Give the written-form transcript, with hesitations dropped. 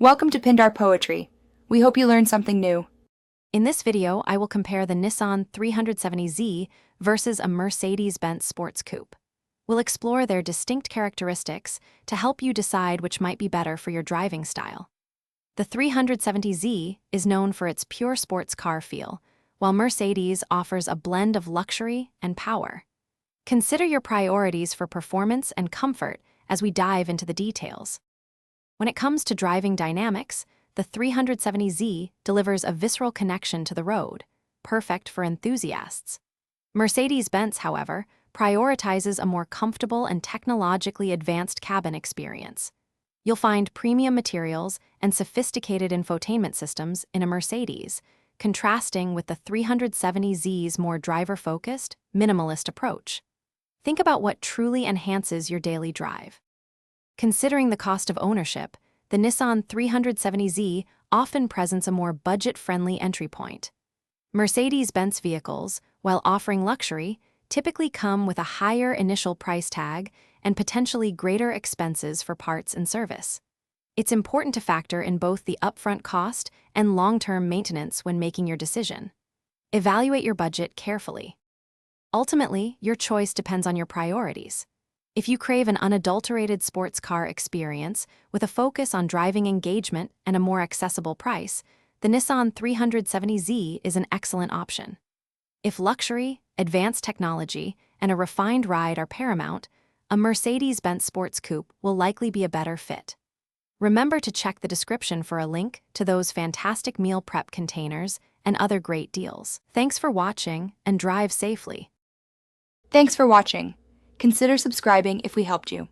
Welcome to Pindar Poetry. We hope you learned something new. In this video, I will compare the Nissan 370Z versus a Mercedes-Benz sports coupe. We'll explore their distinct characteristics to help you decide which might be better for your driving style. The 370Z is known for its pure sports car feel, while Mercedes offers a blend of luxury and power. Consider your priorities for performance and comfort as we dive into the details. When it comes to driving dynamics, the 370Z delivers a visceral connection to the road, perfect for enthusiasts. Mercedes-Benz, however, prioritizes a more comfortable and technologically advanced cabin experience. You'll find premium materials and sophisticated infotainment systems in a Mercedes, contrasting with the 370Z's more driver-focused, minimalist approach. Think about what truly enhances your daily drive. Considering the cost of ownership, the Nissan 370Z often presents a more budget-friendly entry point. Mercedes-Benz vehicles, while offering luxury, typically come with a higher initial price tag and potentially greater expenses for parts and service. It's important to factor in both the upfront cost and long-term maintenance when making your decision. Evaluate your budget carefully. Ultimately, your choice depends on your priorities. If you crave an unadulterated sports car experience with a focus on driving engagement and a more accessible price, the Nissan 370Z is an excellent option. If luxury, advanced technology, and a refined ride are paramount, a Mercedes-Benz sports coupe will likely be a better fit. Remember to check the description for a link to those fantastic meal prep containers and other great deals. Thanks for watching and drive safely. Thanks for watching. Consider subscribing if we helped you.